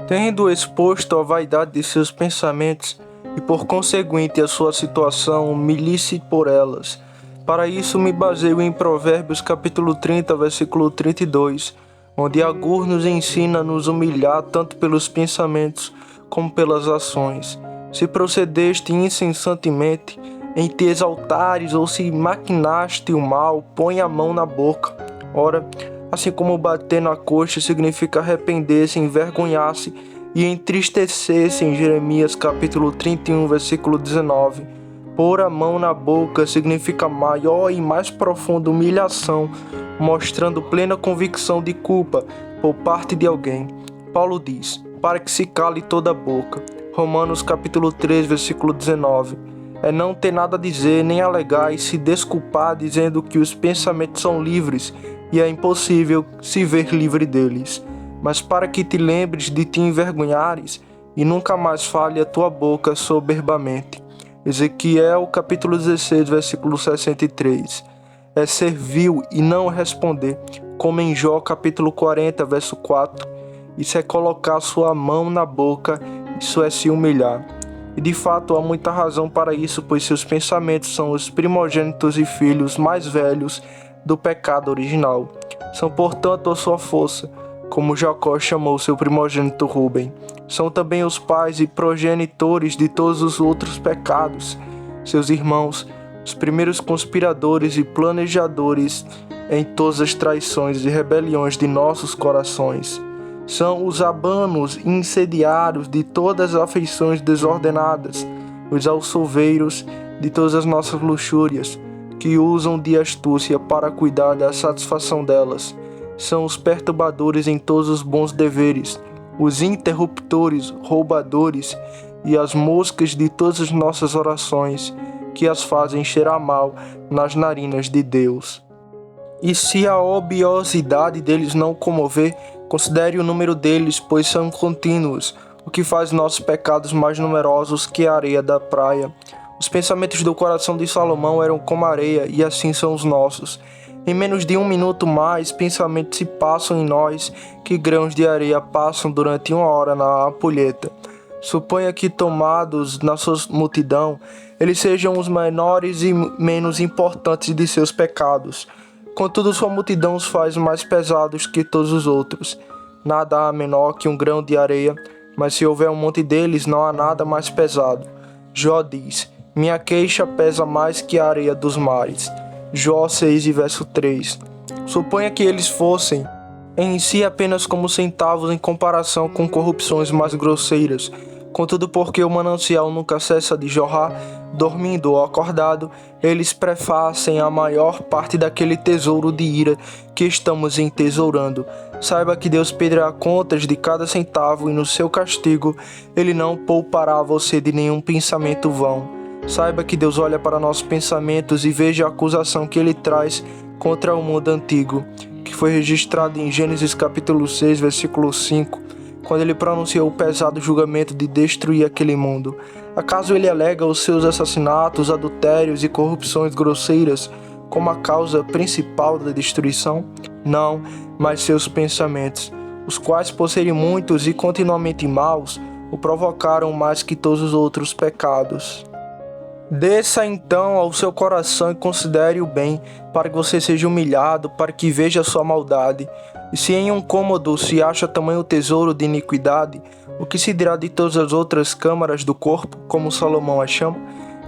Tendo exposto a vaidade de seus pensamentos e por conseguinte a sua situação, humilhe-se por elas. Para isso me baseio em Provérbios capítulo 30, versículo 32, onde Agur nos ensina a nos humilhar tanto pelos pensamentos como pelas ações. Se procedeste insensatamente em te exaltares ou se maquinaste o mal, põe a mão na boca. Ora, assim como bater na coxa significa arrepender-se, envergonhar-se e entristecer-se em Jeremias capítulo 31, versículo 19. Pôr a mão na boca significa maior e mais profunda humilhação, mostrando plena convicção de culpa por parte de alguém. Paulo diz, para que se cale toda a boca. Romanos capítulo 3, versículo 19. É não ter nada a dizer, nem alegar e se desculpar dizendo que os pensamentos são livres e é impossível se ver livre deles. Mas para que te lembres de te envergonhares e nunca mais fale a tua boca soberbamente. Ezequiel capítulo 16, versículo 63. É servil e não responder, como em Jó capítulo 40, verso 4. Isso é colocar sua mão na boca, isso é se humilhar. E de fato há muita razão para isso, pois seus pensamentos são os primogênitos e filhos mais velhos do pecado original. São, portanto, a sua força, como Jacó chamou seu primogênito Rúben. São também os pais e progenitores de todos os outros pecados, seus irmãos, os primeiros conspiradores e planejadores em todas as traições e rebeliões de nossos corações. São os abanos e incendiários de todas as afeições desordenadas, os alçoveiros de todas as nossas luxúrias, que usam de astúcia para cuidar da satisfação delas. São os perturbadores em todos os bons deveres, os interruptores, roubadores e as moscas de todas as nossas orações, que as fazem cheirar mal nas narinas de Deus. E se a obiosidade deles não o comover, considere o número deles, pois são contínuos, o que faz nossos pecados mais numerosos que a areia da praia. Os pensamentos do coração de Salomão eram como areia, e assim são os nossos. Em menos de 1 minuto mais, pensamentos se passam em nós, que grãos de areia passam durante 1 hora na ampulheta. Suponha que, tomados na sua multidão, eles sejam os menores e menos importantes de seus pecados. Contudo, sua multidão os faz mais pesados que todos os outros. Nada há menor que um grão de areia, mas se houver um monte deles, não há nada mais pesado. Jó diz, minha queixa pesa mais que a areia dos mares. Jó 6, verso 3. Suponha que eles fossem em si apenas como centavos em comparação com corrupções mais grosseiras. Contudo, porque o manancial nunca cessa de jorrar, dormindo ou acordado, eles prefacem a maior parte daquele tesouro de ira que estamos entesourando. Saiba que Deus pedirá contas de cada centavo e no seu castigo Ele não poupará você de nenhum pensamento vão. Saiba que Deus olha para nossos pensamentos e veja a acusação que Ele traz contra o mundo antigo, que foi registrado em Gênesis capítulo 6, versículo 5, quando Ele pronunciou o pesado julgamento de destruir aquele mundo. Acaso Ele alega os seus assassinatos, adultérios e corrupções grosseiras como a causa principal da destruição? Não, mas seus pensamentos, os quais, por serem muitos e continuamente maus, o provocaram mais que todos os outros pecados. Desça então ao seu coração e considere o bem, para que você seja humilhado, para que veja a sua maldade. E se em um cômodo se acha tamanho tesouro de iniquidade, o que se dirá de todas as outras câmaras do corpo, como Salomão as chama?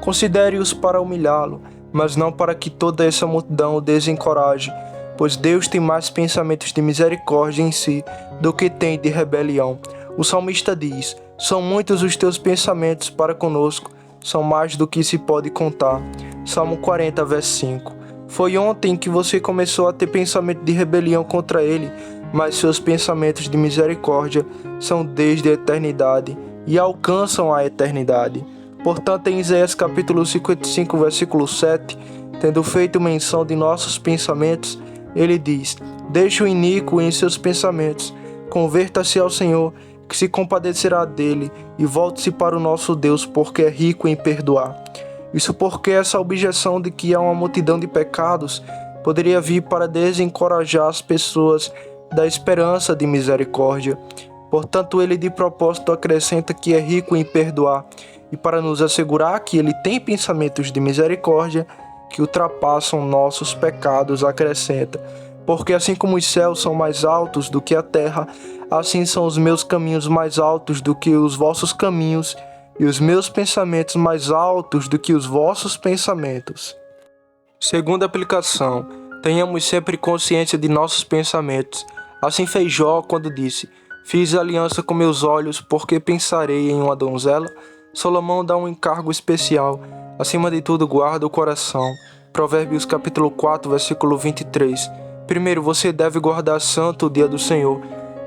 Considere-os para humilhá-lo, mas não para que toda essa multidão o desencoraje, pois Deus tem mais pensamentos de misericórdia em si do que tem de rebelião. O salmista diz, são muitos os teus pensamentos para conosco, são mais do que se pode contar. Salmo 40, verso 5. Foi ontem que você começou a ter pensamento de rebelião contra Ele, mas seus pensamentos de misericórdia são desde a eternidade e alcançam a eternidade. Portanto, em Isaías capítulo 55, versículo 7, tendo feito menção de nossos pensamentos, ele diz, deixe o iníquo em seus pensamentos, converta-se ao Senhor, que se compadecerá dele, e volte-se para o nosso Deus, porque é rico em perdoar. Isso porque essa objeção de que há uma multidão de pecados poderia vir para desencorajar as pessoas da esperança de misericórdia. Portanto, ele de propósito acrescenta que é rico em perdoar, e para nos assegurar que ele tem pensamentos de misericórdia que ultrapassam nossos pecados, acrescenta: porque assim como os céus são mais altos do que a terra, assim são os meus caminhos mais altos do que os vossos caminhos, e os meus pensamentos mais altos do que os vossos pensamentos. Segunda aplicação: tenhamos sempre consciência de nossos pensamentos. Assim fez Jó quando disse: fiz aliança com meus olhos, porque pensarei em uma donzela. Salomão dá um encargo especial: acima de tudo guarda o coração. Provérbios capítulo 4, versículo 23. Primeiro, você deve guardar santo o dia do Senhor.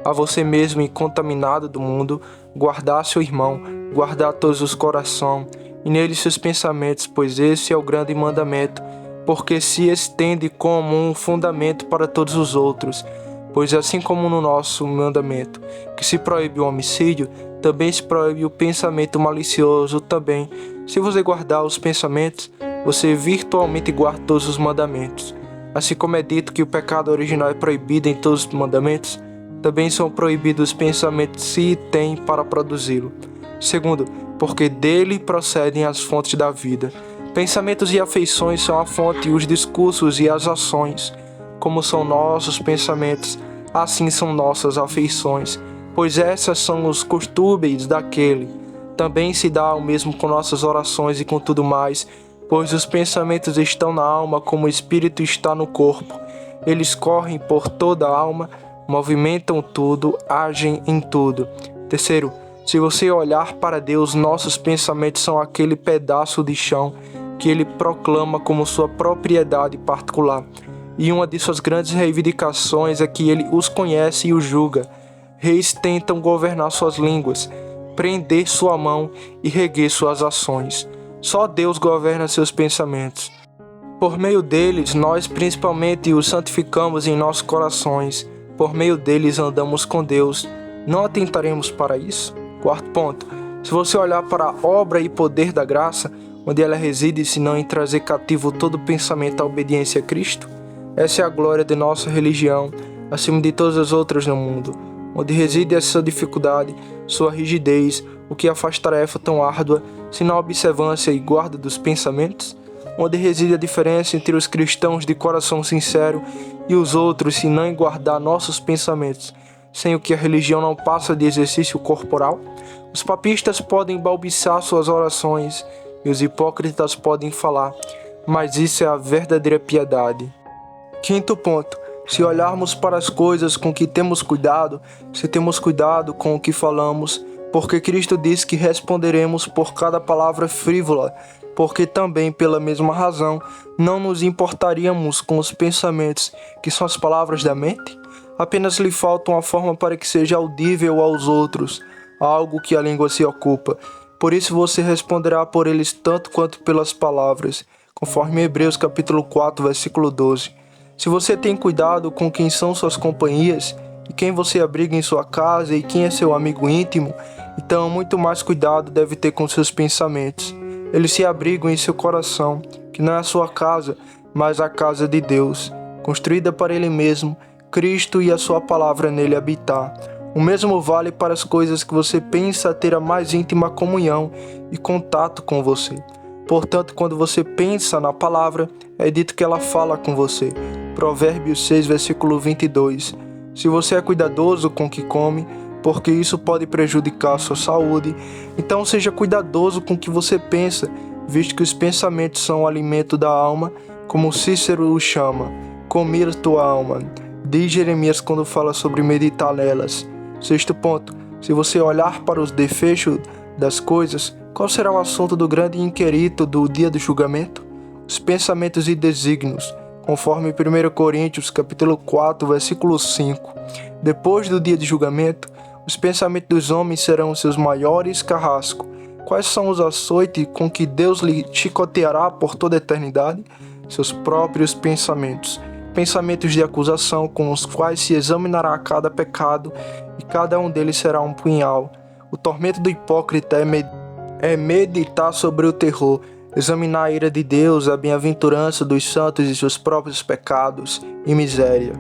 A você mesmo incontaminado do mundo, guardar seu irmão, guardar todos os corações, e neles seus pensamentos, pois esse é o grande mandamento, porque se estende como um fundamento para todos os outros. Pois assim como no nosso mandamento, que se proíbe o homicídio, também se proíbe o pensamento malicioso também. Se você guardar os pensamentos, você virtualmente guarda todos os mandamentos. Assim como é dito que o pecado original é proibido em todos os mandamentos, também são proibidos os pensamentos se tem para produzi-lo. Segundo, porque dele procedem as fontes da vida. Pensamentos e afeições são a fonte e os discursos e as ações. Como são nossos pensamentos, assim são nossas afeições, pois essas são os costumes daquele. Também se dá o mesmo com nossas orações e com tudo mais, pois os pensamentos estão na alma como o espírito está no corpo. Eles correm por toda a alma, movimentam tudo, agem em tudo. Terceiro, se você olhar para Deus, nossos pensamentos são aquele pedaço de chão que ele proclama como sua propriedade particular. E uma de suas grandes reivindicações é que ele os conhece e os julga. Reis tentam governar suas línguas, prender sua mão e reger suas ações. Só Deus governa seus pensamentos. Por meio deles, nós principalmente os santificamos em nossos corações. Por meio deles andamos com Deus. Não atentaremos para isso? Quarto ponto. Se você olhar para a obra e poder da graça, onde ela reside, senão em trazer cativo todo pensamento à obediência a Cristo? Essa é a glória de nossa religião, acima de todas as outras no mundo, onde reside essa dificuldade, sua rigidez, o que a faz tarefa tão árdua, senão a observância e guarda dos pensamentos, onde reside a diferença entre os cristãos de coração sincero e os outros, senão em guardar nossos pensamentos, sem o que a religião não passa de exercício corporal. Os papistas podem balbuciar suas orações e os hipócritas podem falar, mas isso é a verdadeira piedade. Quinto ponto. Se olharmos para as coisas com que temos cuidado, se temos cuidado com o que falamos, porque Cristo diz que responderemos por cada palavra frívola, porque também, pela mesma razão, não nos importaríamos com os pensamentos, que são as palavras da mente? Apenas lhe falta uma forma para que seja audível aos outros, algo que a língua se ocupa. Por isso você responderá por eles tanto quanto pelas palavras, conforme Hebreus capítulo 4, versículo 12. Se você tem cuidado com quem são suas companhias, e quem você abriga em sua casa e quem é seu amigo íntimo, então muito mais cuidado deve ter com seus pensamentos. Eles se abrigam em seu coração, que não é a sua casa, mas a casa de Deus, construída para Ele mesmo, Cristo e a sua palavra nele habitar. O mesmo vale para as coisas que você pensa ter a mais íntima comunhão e contato com você. Portanto, quando você pensa na palavra, é dito que ela fala com você. Provérbios 6, versículo 22. Se você é cuidadoso com o que come, porque isso pode prejudicar a sua saúde, então seja cuidadoso com o que você pensa, visto que os pensamentos são o alimento da alma, como Cícero o chama, comer tua alma. Diz Jeremias quando fala sobre meditar nelas. Sexto ponto. Se você olhar para os desfechos das coisas, qual será o assunto do grande inquérito do dia do julgamento? Os pensamentos e desígnios, conforme 1 Coríntios capítulo 4, versículo 5. Depois do dia de julgamento, os pensamentos dos homens serão seus maiores carrascos. Quais são os açoites com que Deus lhe chicoteará por toda a eternidade? Seus próprios pensamentos. Pensamentos de acusação com os quais se examinará cada pecado, e cada um deles será um punhal. O tormento do hipócrita é meditar sobre o terror, examinar a ira de Deus, a bem-aventurança dos santos e seus próprios pecados e miséria.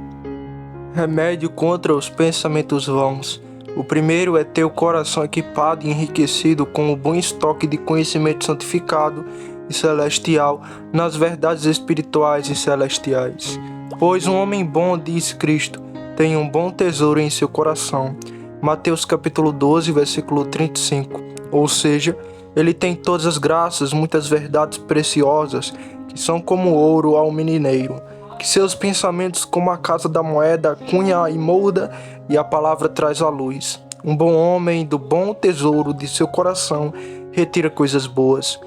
Remédio contra os pensamentos vãos. O primeiro é ter o coração equipado e enriquecido com um bom estoque de conhecimento santificado e celestial nas verdades espirituais e celestiais. Pois um homem bom, diz Cristo, tem um bom tesouro em seu coração. Mateus capítulo 12, versículo 35. Ou seja, ele tem todas as graças, muitas verdades preciosas, que são como ouro ao menineiro, que seus pensamentos como a casa da moeda cunha e molda, e a palavra traz à luz. Um bom homem do bom tesouro de seu coração retira coisas boas.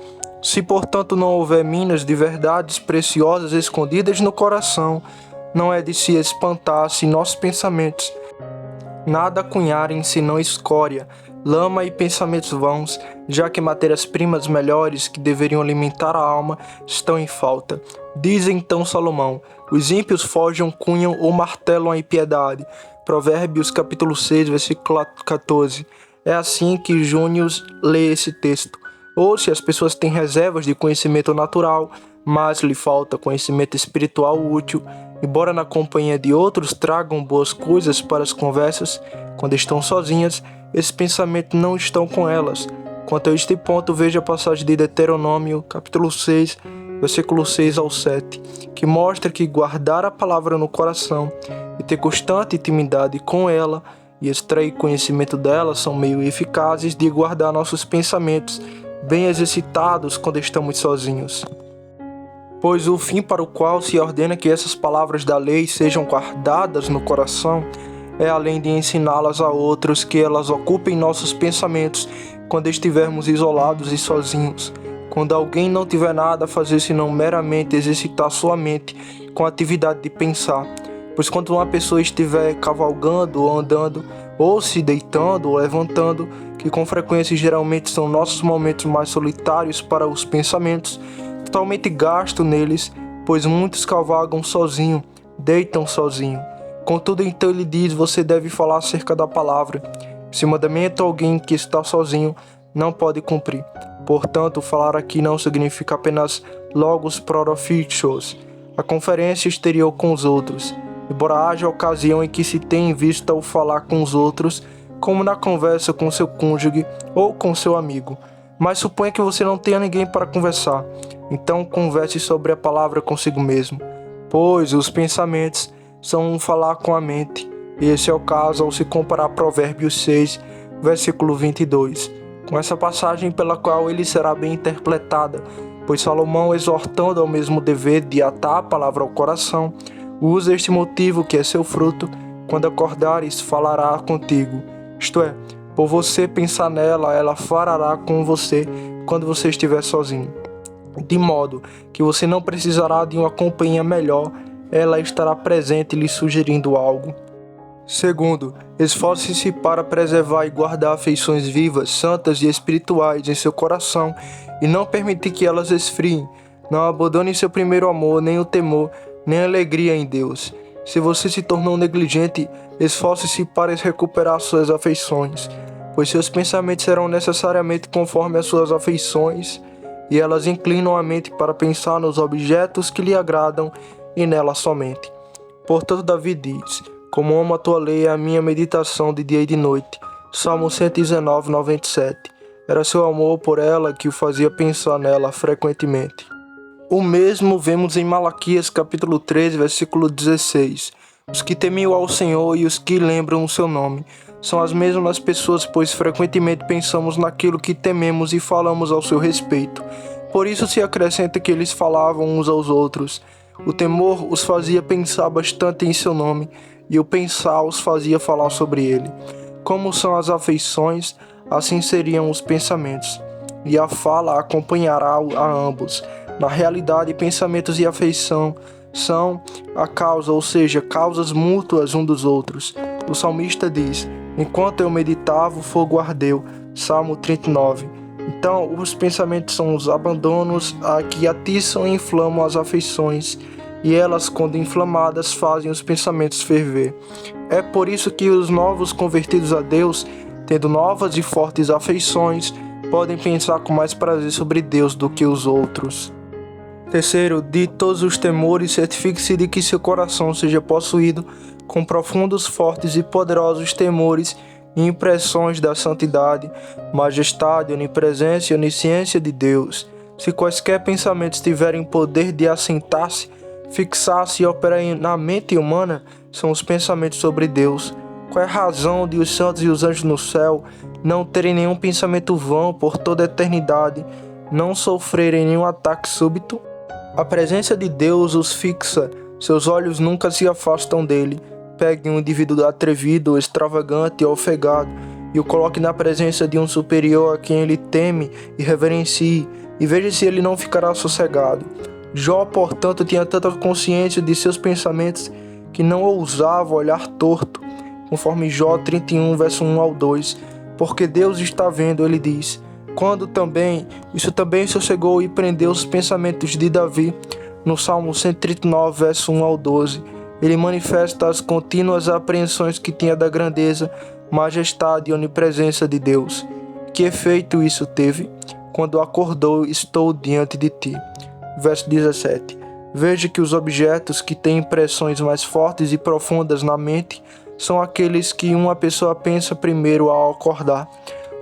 Se, portanto, não houver minas de verdades preciosas escondidas no coração, não é de se espantar se nossos pensamentos nada cunharem senão escória, lama e pensamentos vãos, já que matérias-primas melhores que deveriam alimentar a alma estão em falta. Diz então Salomão: os ímpios forjam, cunham ou martelam a impiedade. Provérbios capítulo 6, versículo 14. É assim que Júnior lê esse texto. Ou se as pessoas têm reservas de conhecimento natural, mas lhe falta conhecimento espiritual útil, embora na companhia de outros tragam boas coisas para as conversas, quando estão sozinhas, esses pensamentos não estão com elas. Quanto a este ponto, veja a passagem de Deuteronômio, capítulo 6, versículo 6 ao 7, que mostra que guardar a palavra no coração e ter constante intimidade com ela e extrair conhecimento dela são meios eficazes de guardar nossos pensamentos bem exercitados quando estamos sozinhos. Pois o fim para o qual se ordena que essas palavras da lei sejam guardadas no coração é, além de ensiná-las a outros, que elas ocupem nossos pensamentos quando estivermos isolados e sozinhos, quando alguém não tiver nada a fazer senão meramente exercitar sua mente com a atividade de pensar. Pois quando uma pessoa estiver cavalgando ou andando, ou se deitando ou levantando, que com frequência geralmente são nossos momentos mais solitários para os pensamentos, totalmente gasto neles, pois muitos cavalgam sozinho, deitam sozinho. Contudo, então ele diz: você deve falar acerca da palavra. Esse mandamento alguém que está sozinho não pode cumprir. Portanto, falar aqui não significa apenas logos prorofícios, a conferência exterior com os outros, embora haja ocasião em que se tem em vista o falar com os outros, como na conversa com seu cônjuge ou com seu amigo. Mas suponha que você não tenha ninguém para conversar. Então converse sobre a palavra consigo mesmo, pois os pensamentos são um falar com a mente. Esse é o caso ao se comparar Provérbios 6, versículo 22, com essa passagem pela qual ele será bem interpretada, pois Salomão, exortando ao mesmo dever de atar a palavra ao coração, usa este motivo que é seu fruto: quando acordares, falará contigo. Isto é, por você pensar nela, ela falará com você quando você estiver sozinho. De modo que você não precisará de uma companhia melhor, ela estará presente lhe sugerindo algo. Segundo, esforce-se para preservar e guardar afeições vivas, santas e espirituais em seu coração e não permitir que elas esfriem. Não abandone seu primeiro amor, nem o temor, nem a alegria em Deus. Se você se tornou negligente, esforce-se para recuperar suas afeições, pois seus pensamentos serão necessariamente conforme as suas afeições, e elas inclinam a mente para pensar nos objetos que lhe agradam e nela somente. Portanto, Davi diz: como amo a tua lei, é a minha meditação de dia e de noite. Salmo 119, 97. Era seu amor por ela que o fazia pensar nela frequentemente. O mesmo vemos em Malaquias capítulo 13, versículo 16. Os que temiam ao Senhor e os que lembram o seu nome são as mesmas pessoas, pois frequentemente pensamos naquilo que tememos e falamos ao seu respeito. Por isso se acrescenta que eles falavam uns aos outros. O temor os fazia pensar bastante em seu nome, e o pensar os fazia falar sobre ele. Como são as afeições, assim seriam os pensamentos, e a fala acompanhará a ambos. Na realidade, pensamentos e afeição são a causa, ou seja, causas mútuas um dos outros. O salmista diz: enquanto eu meditava, o fogo ardeu. Salmo 39. Então, os pensamentos são os abandonos que atiçam e inflamam as afeições, e elas, quando inflamadas, fazem os pensamentos ferver. É por isso que os novos convertidos a Deus, tendo novas e fortes afeições, podem pensar com mais prazer sobre Deus do que os outros. Terceiro, de todos os temores, certifique-se de que seu coração seja possuído com profundos, fortes e poderosos temores e impressões da santidade, majestade, onipresença e onisciência de Deus. Se quaisquer pensamentos tiverem poder de assentar-se, fixar-se e operar na mente humana, são os pensamentos sobre Deus. Qual é a razão de os santos e os anjos no céu não terem nenhum pensamento vão por toda a eternidade, não sofrerem nenhum ataque súbito? A presença de Deus os fixa, seus olhos nunca se afastam dele. Pegue um indivíduo atrevido, extravagante ou ofegado e o coloque na presença de um superior a quem ele teme e reverencie, e veja se ele não ficará sossegado. Jó, portanto, tinha tanta consciência de seus pensamentos que não ousava olhar torto, conforme Jó 31, verso 1 ao 2. Porque Deus está vendo, ele diz. Quando também, isso também sossegou e prendeu os pensamentos de Davi, no Salmo 139, verso 1 ao 12. Ele manifesta as contínuas apreensões que tinha da grandeza, majestade e onipresença de Deus. Que efeito isso teve? Quando acordou, estou diante de ti. Verso 17. Veja que os objetos que têm impressões mais fortes e profundas na mente são aqueles que uma pessoa pensa primeiro ao acordar.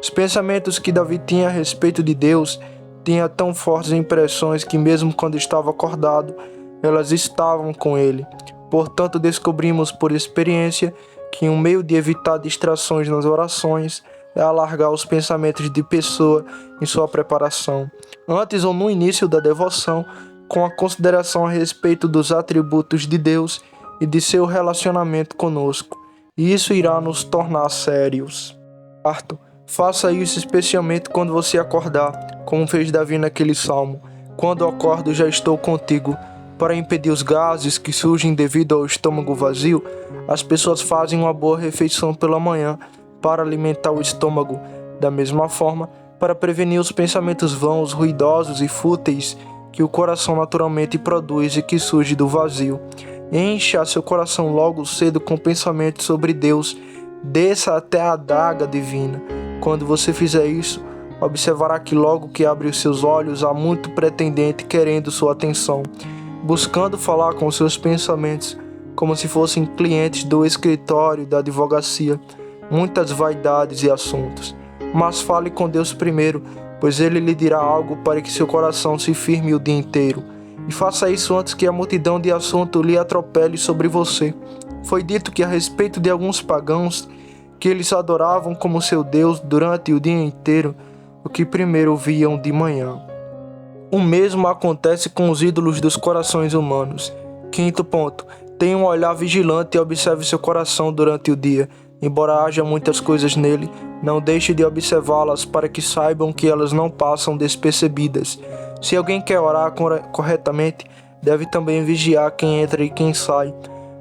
Os pensamentos que Davi tinha a respeito de Deus tinham tão fortes impressões que mesmo quando estava acordado, elas estavam com ele. Portanto, descobrimos por experiência que um meio de evitar distrações nas orações é alargar os pensamentos de pessoa em sua preparação, antes ou no início da devoção, com a consideração a respeito dos atributos de Deus e de seu relacionamento conosco. E isso irá nos tornar sérios. Quarto, faça isso especialmente quando você acordar, como fez Davi naquele salmo. Quando acordo, já estou contigo. Para impedir os gases que surgem devido ao estômago vazio, as pessoas fazem uma boa refeição pela manhã para alimentar o estômago. Da mesma forma, para prevenir os pensamentos vãos, ruidosos e fúteis que o coração naturalmente produz e que surge do vazio. Encha seu coração logo cedo com pensamentos sobre Deus. Desça até a adaga divina. Quando você fizer isso, observará que logo que abre os seus olhos há muito pretendente querendo sua atenção, buscando falar com seus pensamentos, como se fossem clientes do escritório da advocacia, muitas vaidades e assuntos. Mas fale com Deus primeiro, pois Ele lhe dirá algo para que seu coração se firme o dia inteiro. E faça isso antes que a multidão de assuntos lhe atropele sobre você. Foi dito que a respeito de alguns pagãos, que eles adoravam como seu Deus durante o dia inteiro, o que primeiro viam de manhã. O mesmo acontece com os ídolos dos corações humanos. Quinto ponto. Tenha um olhar vigilante e observe seu coração durante o dia. Embora haja muitas coisas nele, não deixe de observá-las para que saibam que elas não passam despercebidas. Se alguém quer orar corretamente, deve também vigiar quem entra e quem sai.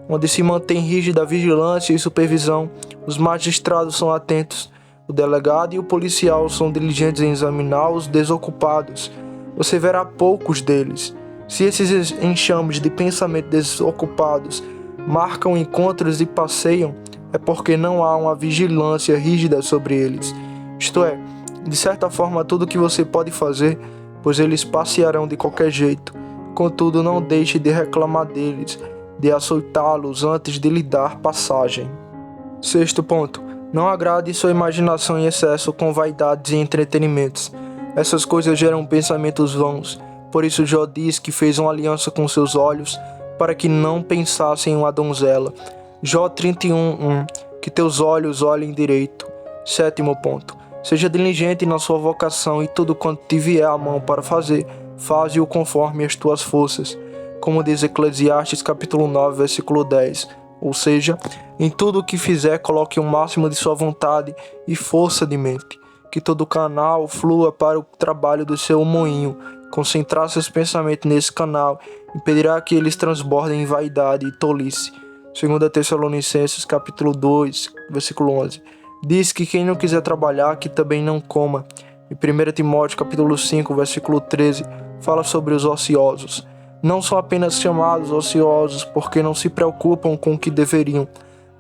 Onde se mantém rígida vigilância e supervisão, os magistrados são atentos. O delegado e o policial são diligentes em examinar os desocupados. Você verá poucos deles. Se esses enxames de pensamentos desocupados marcam encontros e passeiam, é porque não há uma vigilância rígida sobre eles. Isto é, de certa forma, tudo o que você pode fazer, pois eles passearão de qualquer jeito. Contudo, não deixe de reclamar deles, de açoitá-los antes de lhe dar passagem. Sexto ponto. Não agrade sua imaginação em excesso com vaidades e entretenimentos. Essas coisas geram pensamentos vãos. Por isso Jó diz que fez uma aliança com seus olhos para que não pensassem em uma donzela. Jó 31:1. Que teus olhos olhem direito. Sétimo ponto. Seja diligente na sua vocação e tudo quanto te vier à mão para fazer, faze-o conforme as tuas forças. Como diz Eclesiastes capítulo 9, versículo 10. Ou seja, em tudo o que fizer, coloque o máximo de sua vontade e força de mente. Que todo canal flua para o trabalho do seu moinho. Concentrar seus pensamentos nesse canal impedirá que eles transbordem em vaidade e tolice. 2 Tessalonicenses capítulo 2, versículo 11. Diz que quem não quiser trabalhar, que também não coma. E 1 Timóteo capítulo 5, versículo 13, fala sobre os ociosos. Não são apenas chamados ociosos porque não se preocupam com o que deveriam,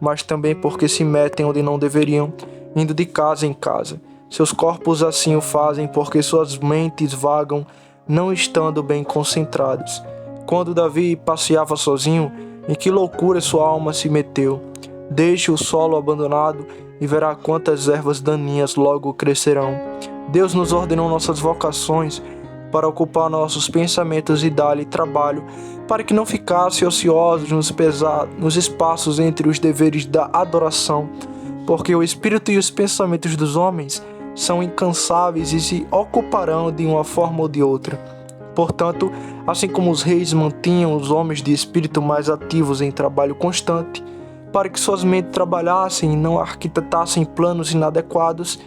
mas também porque se metem onde não deveriam, indo de casa em casa. Seus corpos assim o fazem porque suas mentes vagam, não estando bem concentrados. Quando Davi passeava sozinho, em que loucura sua alma se meteu? Deixe o solo abandonado e verá quantas ervas daninhas logo crescerão. Deus nos ordenou nossas vocações para ocupar nossos pensamentos e dar-lhe trabalho, para que não ficasse ociosos nos espaços entre os deveres da adoração, porque o espírito e os pensamentos dos homens são incansáveis e se ocuparão de uma forma ou de outra. Portanto, assim como os reis mantinham os homens de espírito mais ativos em trabalho constante, para que suas mentes trabalhassem e não arquitetassem planos inadequados,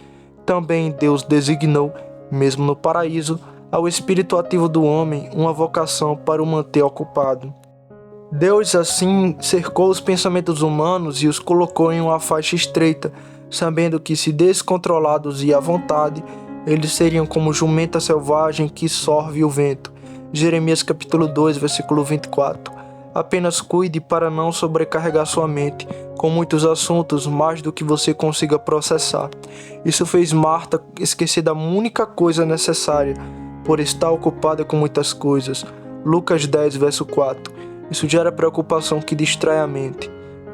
também Deus designou, mesmo no paraíso, ao espírito ativo do homem uma vocação para o manter ocupado. Deus assim cercou os pensamentos humanos e os colocou em uma faixa estreita, sabendo que, se descontrolados e à vontade, eles seriam como jumenta selvagem que sorve o vento. Jeremias capítulo 2, versículo 24. Apenas cuide para não sobrecarregar sua mente com muitos assuntos, mais do que você consiga processar. Isso fez Marta esquecer da única coisa necessária, por estar ocupada com muitas coisas. Lucas 10, verso 4. Isso gera preocupação que distrai a mente.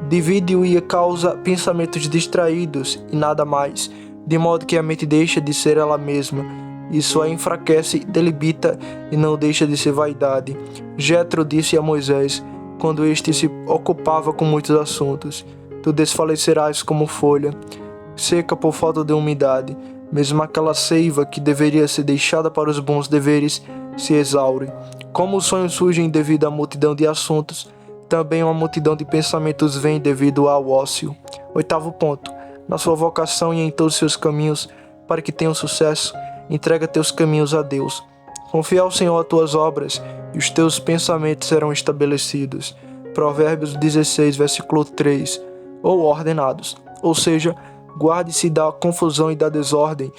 Divide-o e causa pensamentos distraídos e nada mais, de modo que a mente deixa de ser ela mesma. Isso a enfraquece, debilita e não deixa de ser vaidade. Jetro disse a Moisés, quando este se ocupava com muitos assuntos: tu desfalecerás como folha, seca por falta de umidade. Mesmo aquela seiva que deveria ser deixada para os bons deveres se exaure. Como os sonhos surgem devido à multidão de assuntos, também uma multidão de pensamentos vem devido ao ócio. 8º ponto. Na sua vocação e em todos os seus caminhos, para que tenham sucesso, entrega teus caminhos a Deus. Confia ao Senhor as tuas obras e os teus pensamentos serão estabelecidos. Provérbios 16, versículo 3. Ou ordenados, ou seja, guarde-se da confusão e da desordem,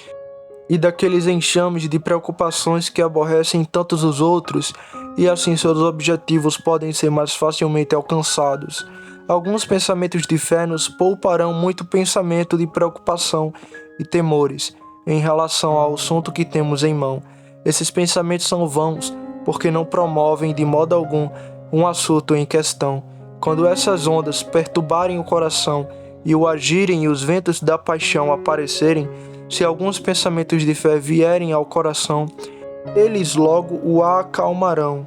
e daqueles enxames de preocupações que aborrecem tantos os outros, e assim seus objetivos podem ser mais facilmente alcançados. Alguns pensamentos de fé nos pouparão muito pensamento de preocupação e temores em relação ao assunto que temos em mão. Esses pensamentos são vãos, porque não promovem de modo algum um assunto em questão. Quando essas ondas perturbarem o coração e o agirem e os ventos da paixão aparecerem, se alguns pensamentos de fé vierem ao coração, eles logo o acalmarão.